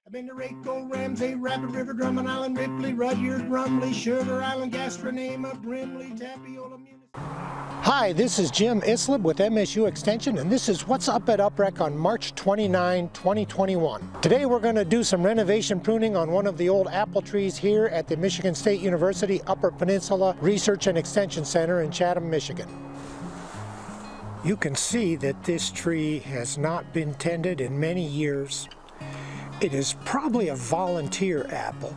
I've been to Rako, Ramsey, Rapid River, Drummond Island, Ripley, Rudyard, Brumley, Sugar Island, Gastronema, Brimley, Tapiola, Hi, this is Jim Isleib with MSU Extension, and this is What's Up at UPREC on March 29, 2021. Today we're going to do some renovation pruning on one of the old apple trees here at the Michigan State University Upper Peninsula Research and Extension Center in Chatham, Michigan. You can see that this tree has not been tended in many years. It is probably a volunteer apple,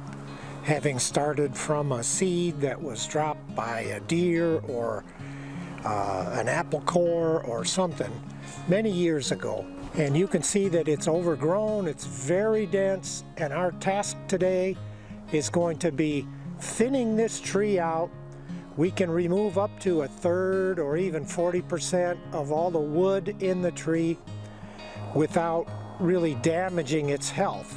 having started from a seed that was dropped by a deer or an apple core or something many years ago. And you can see that it's overgrown, it's very dense, and our task today is going to be thinning this tree out. We can remove up to 1/3 or even 40% of all the wood in the tree without really damaging its health.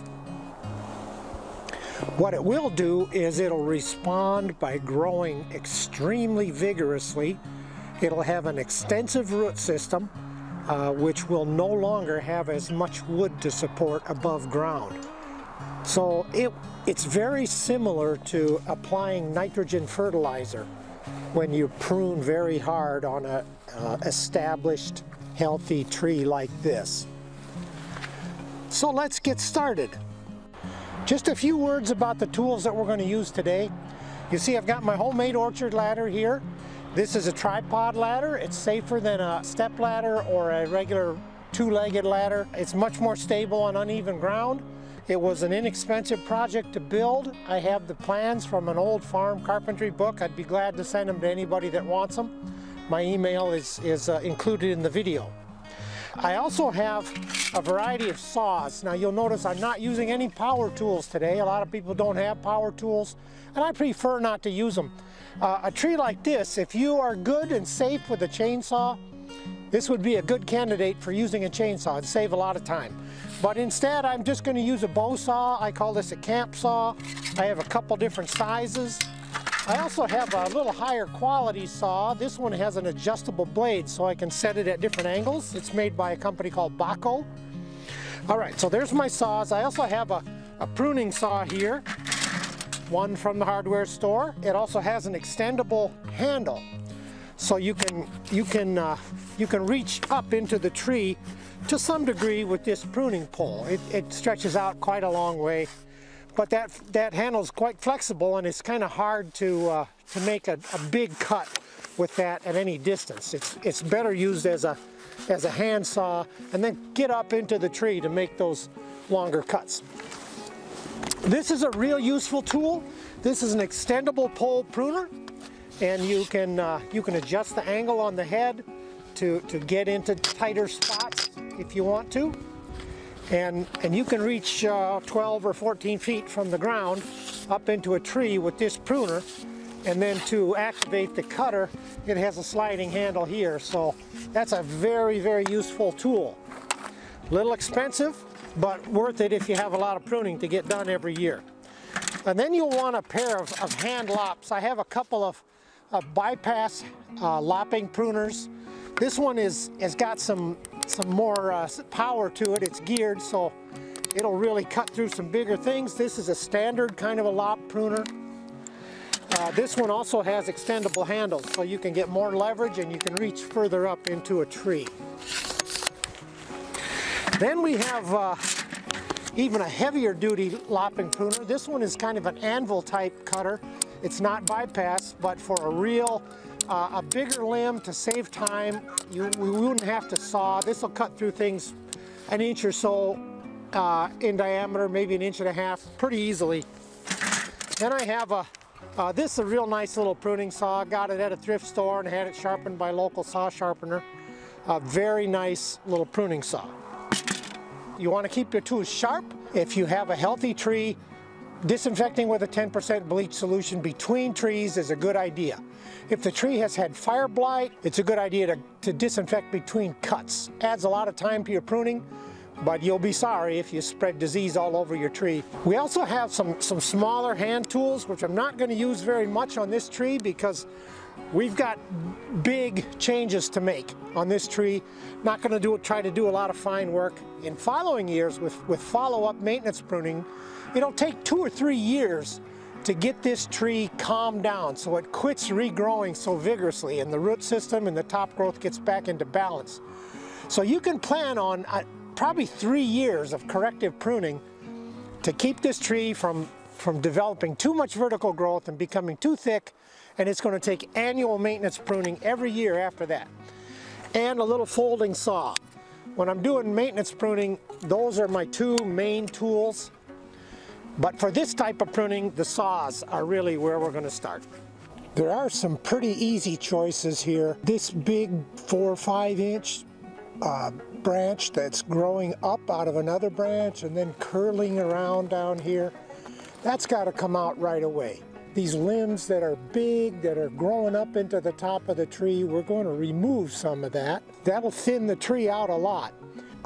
What it will do is it'll respond by growing extremely vigorously. It'll have an extensive root system, which will no longer have as much wood to support above ground. So it's very similar to applying nitrogen fertilizer when you prune very hard on an established, healthy tree like this. So let's get started. Just a few words about the tools that we're going to use today. You see I've got my homemade orchard ladder here. This is a tripod ladder. It's safer than a step ladder or a regular two-legged ladder. It's much more stable on uneven ground. It was an inexpensive project to build. I have the plans from an old farm carpentry book. I'd be glad to send them to anybody that wants them. My email is included in the video. I also have a variety of saws. Now you'll notice I'm not using any power tools today. A lot of people don't have power tools, and I prefer not to use them. A tree like this, if you are good and safe with a chainsaw, this would be a good candidate for using a chainsaw. It'd save a lot of time. But instead, I'm just going to use a bow saw. I call this a camp saw. I have a couple different sizes. I also have a little higher quality saw. This one has an adjustable blade, so I can set it at different angles. It's made by a company called Baco. All right, so there's my saws. I also have a pruning saw here, one from the hardware store. It also has an extendable handle, so you can reach up into the tree to some degree with this pruning pole. It stretches out quite a long way. But that handle is quite flexible, and it's kind of hard to make a big cut with that at any distance. It's better used as a hand saw, and then get up into the tree to make those longer cuts. This is a real useful tool. This is an extendable pole pruner, and you can adjust the angle on the head to get into tighter spots if you want to. And you can reach 12 or 14 feet from the ground up into a tree with this pruner. And then to activate the cutter, it has a sliding handle here. So that's a very, very useful tool. A little expensive, but worth it if you have a lot of pruning to get done every year. And then you'll want a pair of hand lops. I have a couple of bypass lopping pruners. This one has got some more power to it. It's geared, so it'll really cut through some bigger things. This is a standard kind of a lop pruner. This one also has extendable handles, so you can get more leverage and you can reach further up into a tree. Then we have even a heavier duty lopping pruner. This one is kind of an anvil type cutter. It's not bypass, but for a bigger limb to save time, we wouldn't have to saw. This will cut through things 1 inch or so in diameter, maybe 1.5 inches, pretty easily. Then I have this is a real nice little pruning saw. Got it at a thrift store and had it sharpened by a local saw sharpener. A very nice little pruning saw. You want to keep your tools sharp. If you have a healthy tree, disinfecting with a 10% bleach solution between trees is a good idea. If the tree has had fire blight, it's a good idea to disinfect between cuts. Adds a lot of time to your pruning, but you'll be sorry if you spread disease all over your tree. We also have some smaller hand tools, which I'm not going to use very much on this tree because we've got big changes to make on this tree. Not going to try to do a lot of fine work. In following years with follow-up maintenance pruning, it'll take 2 or 3 years to get this tree calmed down so it quits regrowing so vigorously and the root system and the top growth gets back into balance. So you can plan on probably 3 years of corrective pruning to keep this tree from developing too much vertical growth and becoming too thick, and it's going to take annual maintenance pruning every year after that. And a little folding saw. When I'm doing maintenance pruning, those are my 2 main tools. But for this type of pruning, the saws are really where we're going to start. There are some pretty easy choices here. This big 4 or 5 inch branch that's growing up out of another branch and then curling around down here, that's got to come out right away. These limbs that are big, that are growing up into the top of the tree, we're going to remove some of that. That'll thin the tree out a lot.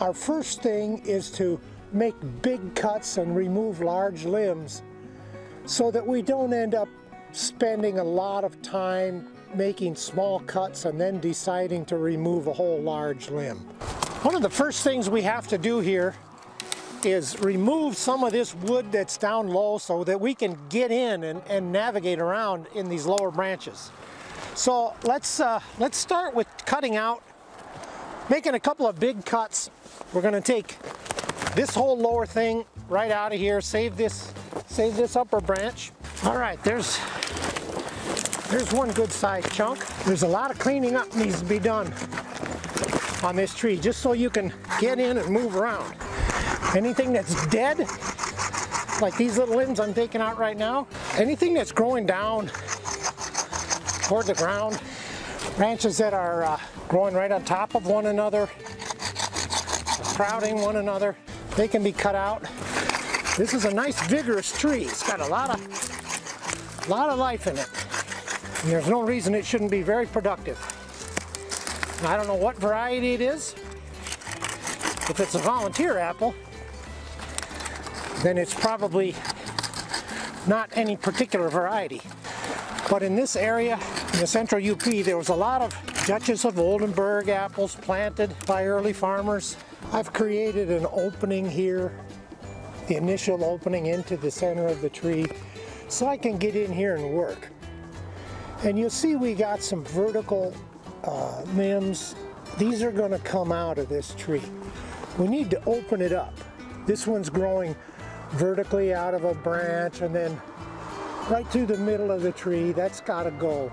Our first thing is to make big cuts and remove large limbs so that we don't end up spending a lot of time making small cuts and then deciding to remove a whole large limb. One of the first things we have to do here is remove some of this wood that's down low so that we can get in and navigate around in these lower branches. So let's start with cutting out, making a couple of big cuts. We're going to take this whole lower thing right out of here, save this upper branch. All right, there's one good sized chunk. There's a lot of cleaning up needs to be done on this tree just so you can get in and move around. Anything that's dead, like these little limbs I'm taking out right now, anything that's growing down toward the ground, branches that are growing right on top of one another, crowding one another, they can be cut out. This is a nice vigorous tree. It's got a lot of life in it. And there's no reason it shouldn't be very productive. I don't know what variety it is. If it's a volunteer apple, then it's probably not any particular variety. But in this area, in the central UP, there was a lot of Duchess of Oldenburg apples planted by early farmers. I've created an opening here, the initial opening into the center of the tree, so I can get in here and work. And you'll see we got some vertical limbs. These are going to come out of this tree. We need to open it up. This one's growing vertically out of a branch and then right through the middle of the tree. That's got to go.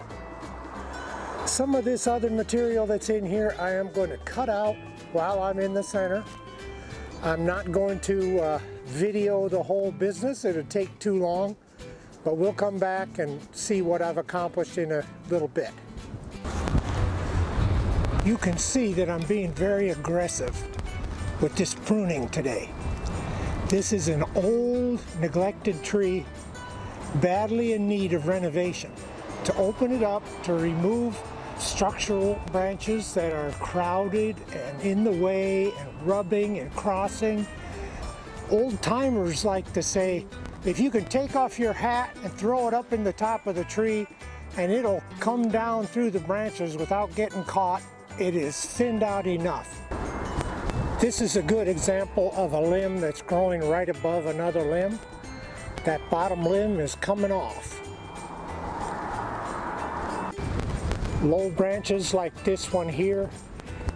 Some of this other material that's in here I am going to cut out while I'm in the center. I'm not going to video the whole business. It'll take too long, but we'll come back and see what I've accomplished in a little bit. You can see that I'm being very aggressive with this pruning today. This is an old, neglected tree, badly in need of renovation. To open it up, to remove structural branches that are crowded and in the way and rubbing and crossing. Old timers like to say, if you can take off your hat and throw it up in the top of the tree and it'll come down through the branches without getting caught, it is thinned out enough. This is a good example of a limb that's growing right above another limb. That bottom limb is coming off. Low branches like this one here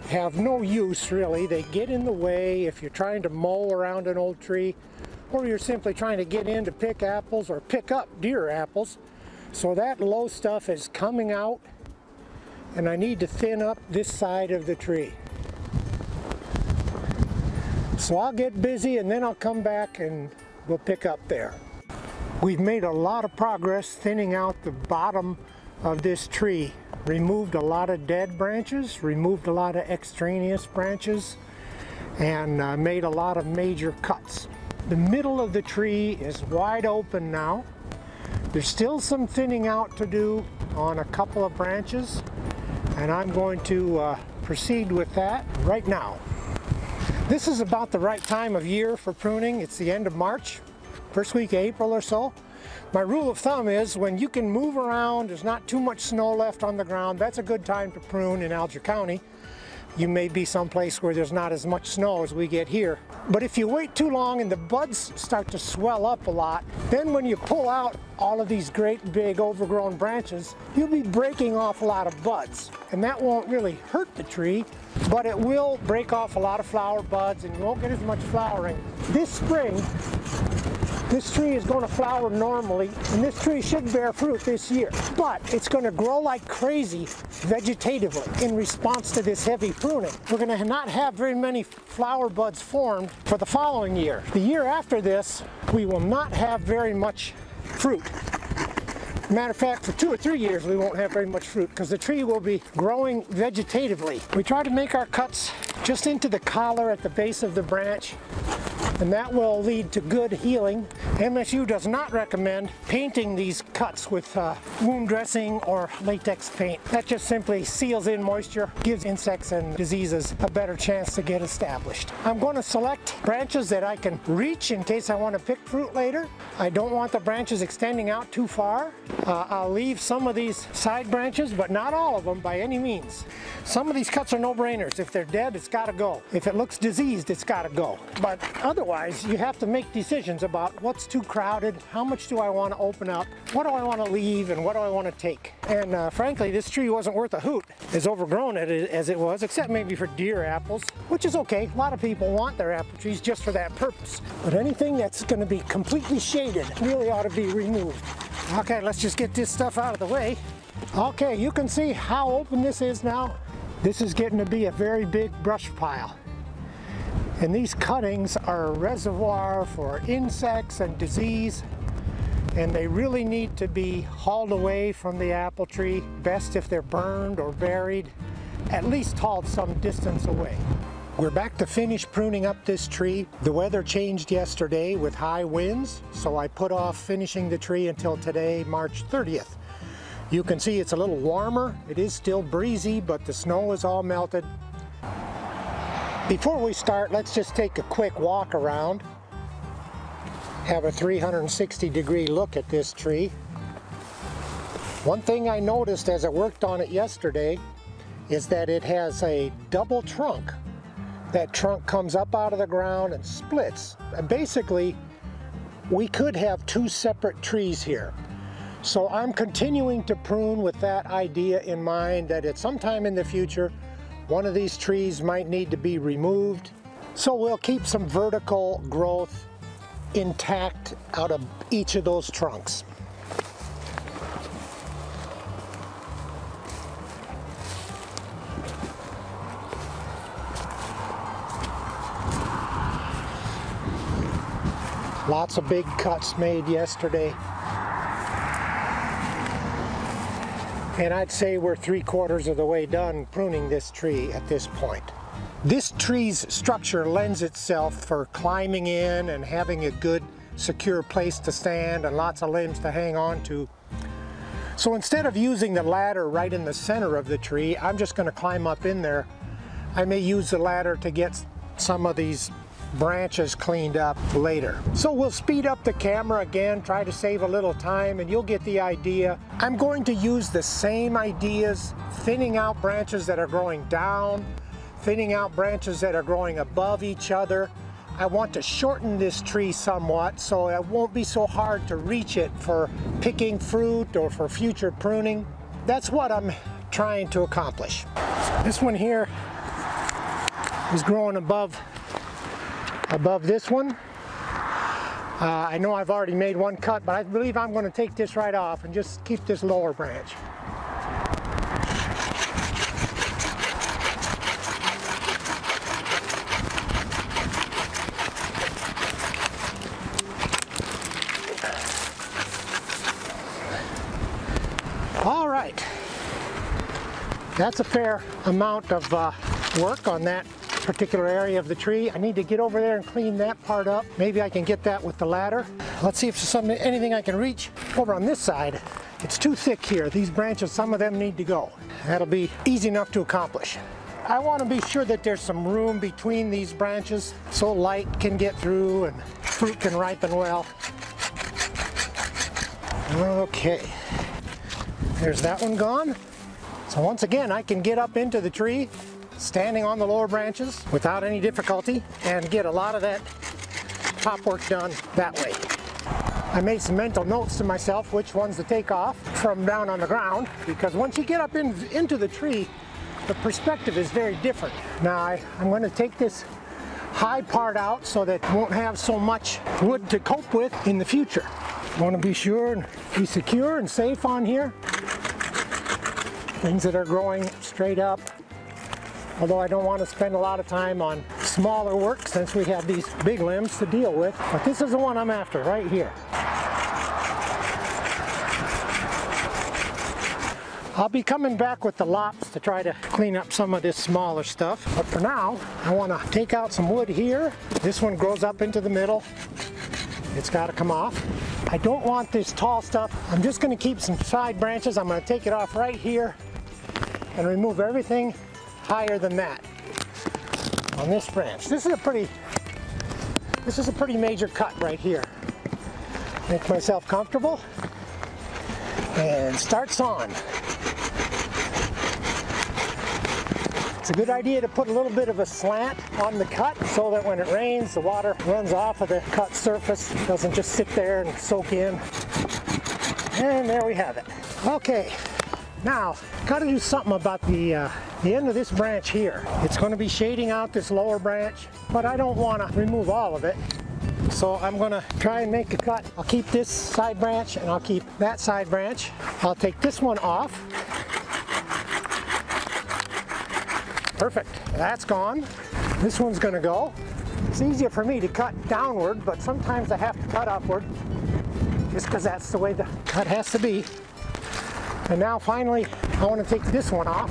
have no use really. They get in the way if you're trying to mow around an old tree, or you're simply trying to get in to pick apples or pick up deer apples. So that low stuff is coming out, and I need to thin up this side of the tree. So I'll get busy and then I'll come back and we'll pick up there. We've made a lot of progress thinning out the bottom of this tree. Removed a lot of dead branches, removed a lot of extraneous branches, and made a lot of major cuts. The middle of the tree is wide open now. There's still some thinning out to do on a couple of branches, and I'm going to proceed with that right now. This is about the right time of year for pruning. It's the end of March, first week of April or so. My rule of thumb is when you can move around, there's not too much snow left on the ground, that's a good time to prune in Alger County. You may be someplace where there's not as much snow as we get here. But if you wait too long and the buds start to swell up a lot, then when you pull out all of these great big overgrown branches, you'll be breaking off a lot of buds. And that won't really hurt the tree, but it will break off a lot of flower buds and you won't get as much flowering. This spring, this tree is going to flower normally, and this tree should bear fruit this year. But it's going to grow like crazy vegetatively in response to this heavy pruning. We're going to not have very many flower buds formed for the following year. The year after this, we will not have very much fruit. Matter of fact, for 2 or 3 years we won't have very much fruit because the tree will be growing vegetatively. We try to make our cuts just into the collar at the base of the branch, and that will lead to good healing. MSU does not recommend painting these cuts with wound dressing or latex paint. That just simply seals in moisture, gives insects and diseases a better chance to get established. I'm going to select branches that I can reach in case I want to pick fruit later. I don't want the branches extending out too far. I'll leave some of these side branches, but not all of them by any means. Some of these cuts are no-brainers. If they're dead, it's got to go. If it looks diseased, it's got to go. But otherwise, you have to make decisions about what's too crowded, how much do I want to open up, what do I want to leave, and what do I want to take. And frankly, this tree wasn't worth a hoot, as overgrown as it was, except maybe for deer apples, which is okay. A lot of people want their apple trees just for that purpose. But anything that's going to be completely shaded really ought to be removed. Okay, let's just get this stuff out of the way. Okay, you can see how open this is now. This is getting to be a very big brush pile. And these cuttings are a reservoir for insects and disease, and they really need to be hauled away from the apple tree. Best if they're burned or buried, at least hauled some distance away. We're back to finish pruning up this tree. The weather changed yesterday with high winds, so I put off finishing the tree until today, March 30th. You can see it's a little warmer. It is still breezy, but the snow is all melted. Before we start, let's just take a quick walk around, have a 360-degree look at this tree. One thing I noticed as I worked on it yesterday is that it has a double trunk. That trunk comes up out of the ground and splits. And basically, we could have 2 separate trees here. So I'm continuing to prune with that idea in mind that at some time in the future, one of these trees might need to be removed. So we'll keep some vertical growth intact out of each of those trunks. Lots of big cuts made yesterday. And I'd say we're 3/4 of the way done pruning this tree at this point. This tree's structure lends itself for climbing in and having a good, secure place to stand and lots of limbs to hang on to. So instead of using the ladder right in the center of the tree, I'm just going to climb up in there. I may use the ladder to get some of these branches cleaned up later. So we'll speed up the camera again, try to save a little time, and you'll get the idea. I'm going to use the same ideas, thinning out branches that are growing down, thinning out branches that are growing above each other. I want to shorten this tree somewhat so it won't be so hard to reach it for picking fruit or for future pruning. That's what I'm trying to accomplish. This one here is growing above this one. I know I've already made one cut, but I believe I'm going to take this right off and just keep this lower branch. All right, that's a fair amount of work on that particular area of the tree. I need to get over there and clean that part up. Maybe I can get that with the ladder. Let's see if there's anything I can reach. Over on this side, it's too thick here. These branches, some of them need to go. That'll be easy enough to accomplish. I want to be sure that there's some room between these branches so light can get through and fruit can ripen well. Okay, there's that one gone. So once again, I can get up into the tree, standing on the lower branches without any difficulty, and get a lot of that top work done that way. I made some mental notes to myself which ones to take off from down on the ground, because once you get up into the tree, the perspective is very different. Now I'm going to take this high part out so that it won't have so much wood to cope with in the future. I want to be sure and be secure and safe on here. Things that are growing straight up. Although I don't want to spend a lot of time on smaller work since we have these big limbs to deal with. But this is the one I'm after right here. I'll be coming back with the lops to try to clean up some of this smaller stuff. But for now, I want to take out some wood here. This one grows up into the middle. It's got to come off. I don't want this tall stuff. I'm just going to keep some side branches. I'm going to take it off right here and remove everything higher than that on this branch. This is a pretty major cut right here. Make myself comfortable and start sawing. It's a good idea to put a little bit of a slant on the cut so that when it rains, the water runs off of the cut surface. It doesn't just sit there and soak in. And there we have it. Okay, now got to do something about the end of this branch here. It's going to be shading out this lower branch, but I don't want to remove all of it. So I'm going to try and make a cut. I'll keep this side branch and I'll keep that side branch. I'll take this one off. Perfect, that's gone. This one's gonna go. It's easier for me to cut downward, but sometimes I have to cut upward, just because that's the way the cut has to be. And now finally, I want to take this one off.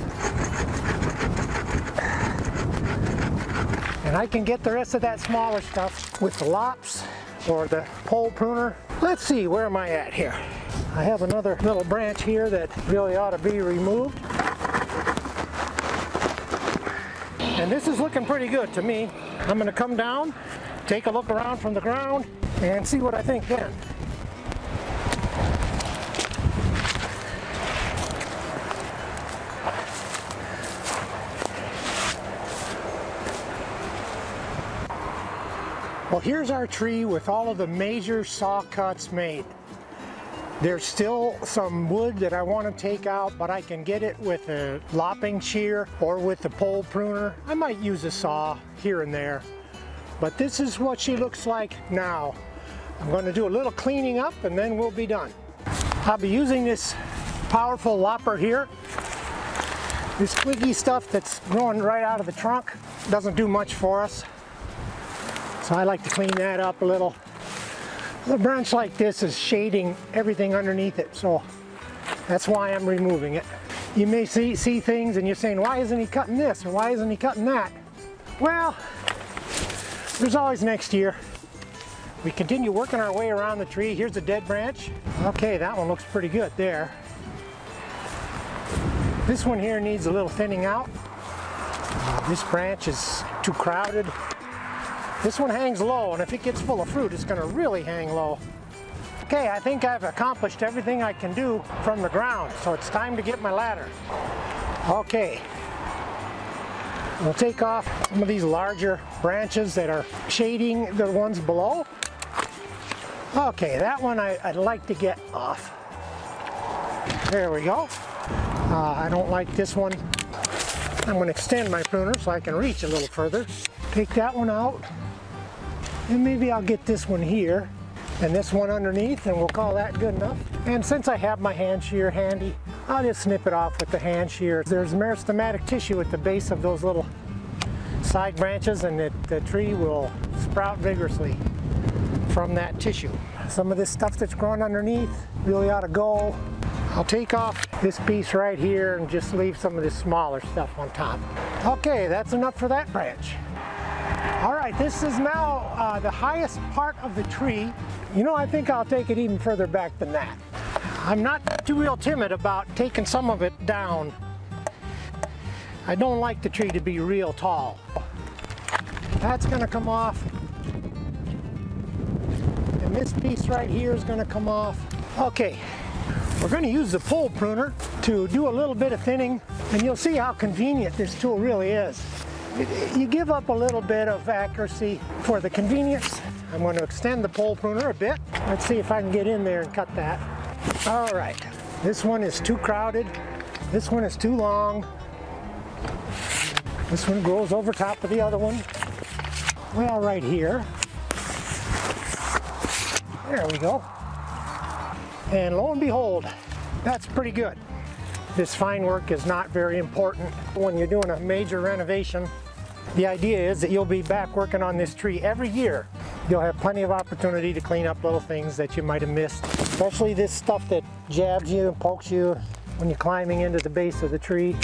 And I can get the rest of that smaller stuff with the lops or the pole pruner. Let's see, where am I at here? I have another little branch here that really ought to be removed. And this is looking pretty good to me. I'm going to come down, take a look around from the ground, and see what I think then. Well, here's our tree with all of the major saw cuts made. There's still some wood that I want to take out, but I can get it with a lopping shear or with the pole pruner. I might use a saw here and there, but this is what she looks like now. I'm going to do a little cleaning up and then we'll be done. I'll be using this powerful lopper here. This squiggy stuff that's growing right out of the trunk doesn't do much for us, so I like to clean that up a little. A branch like this is shading everything underneath it, so that's why I'm removing it. You may see things and you're saying, why isn't he cutting this or why isn't he cutting that? Well, there's always next year. We continue working our way around the tree. Here's a dead branch. Okay, that one looks pretty good there. This one here needs a little thinning out. This branch is too crowded. This one hangs low, and if it gets full of fruit, it's going to really hang low. Okay, I think I've accomplished everything I can do from the ground, so it's time to get my ladder. Okay, we'll take off some of these larger branches that are shading the ones below. Okay, that one I'd like to get off. There we go. I don't like this one. I'm going to extend my pruner so I can reach a little further. Take that one out. And maybe I'll get this one here and this one underneath, and we'll call that good enough. And since I have my hand shear handy, I'll just snip it off with the hand shear. There's meristematic tissue at the base of those little side branches, and the tree will sprout vigorously from that tissue. Some of this stuff that's growing underneath really ought to go. I'll take off this piece right here and just leave some of this smaller stuff on top. Okay, that's enough for that branch. All right, this is now the highest part of the tree. You know, I think I'll take it even further back than that. I'm not too real timid about taking some of it down. I don't like the tree to be real tall. That's going to come off. And this piece right here is going to come off. Okay, we're going to use the pole pruner to do a little bit of thinning, and you'll see how convenient this tool really is. You give up a little bit of accuracy for the convenience. I'm going to extend the pole pruner a bit. Let's see if I can get in there and cut that. All right, this one is too crowded. This one is too long. This one grows over top of the other one. Well, right here. There we go. And lo and behold, that's pretty good. This fine work is not very important when you're doing a major renovation. The idea is that you'll be back working on this tree every year. You'll have plenty of opportunity to clean up little things that you might have missed, especially this stuff that jabs you and pokes you when you're climbing into the base of the tree.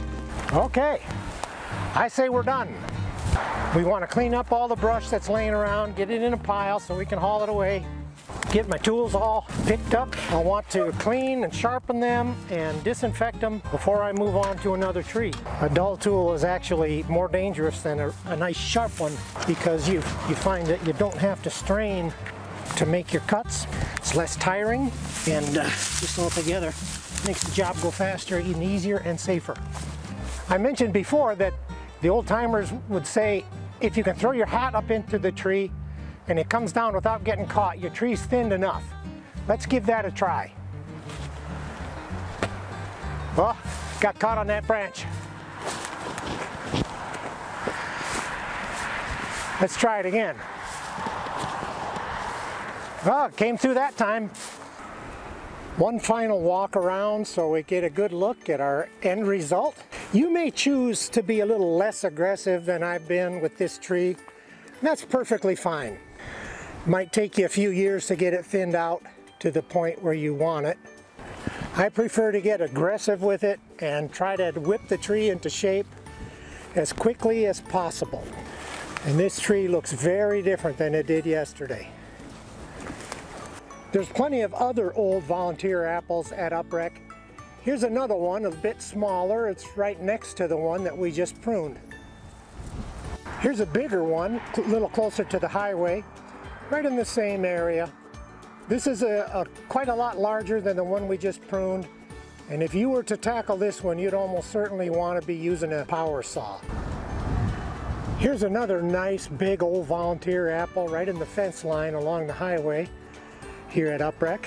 Okay, I say we're done. We want to clean up all the brush that's laying around, get it in a pile so we can haul it away. Get my tools all picked up. I want to clean and sharpen them and disinfect them before I move on to another tree. A dull tool is actually more dangerous than a nice sharp one because you find that you don't have to strain to make your cuts. It's less tiring and just altogether makes the job go faster, even easier and safer. I mentioned before that the old timers would say if you can throw your hat up into the tree and it comes down without getting caught, your tree's thinned enough. Let's give that a try. Oh, got caught on that branch. Let's try it again. Oh, it came through that time. One final walk around so we get a good look at our end result. You may choose to be a little less aggressive than I've been with this tree. That's perfectly fine. Might take you a few years to get it thinned out to the point where you want it. I prefer to get aggressive with it and try to whip the tree into shape as quickly as possible. And this tree looks very different than it did yesterday. There's plenty of other old volunteer apples at UPREC. Here's another one, a bit smaller. It's right next to the one that we just pruned. Here's a bigger one, a little closer to the highway, right in the same area. This is quite a lot larger than the one we just pruned. And if you were to tackle this one, you'd almost certainly want to be using a power saw. Here's another nice big old volunteer apple right in the fence line along the highway here at UPREC.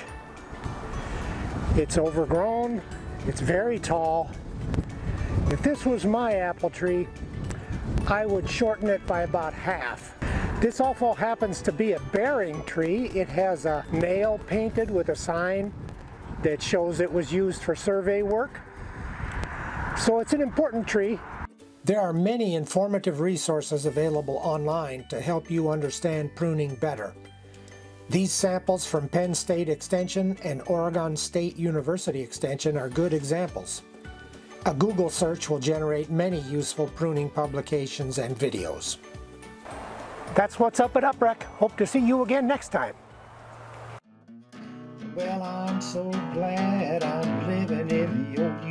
It's overgrown, it's very tall. If this was my apple tree, I would shorten it by about half. This also happens to be a bearing tree. It has a nail painted with a sign that shows it was used for survey work. So it's an important tree. There are many informative resources available online to help you understand pruning better. These samples from Penn State Extension and Oregon State University Extension are good examples. A Google search will generate many useful pruning publications and videos. That's what's up at UPREC. Hope to see you again next time. Well, I'm so glad I'm living in the old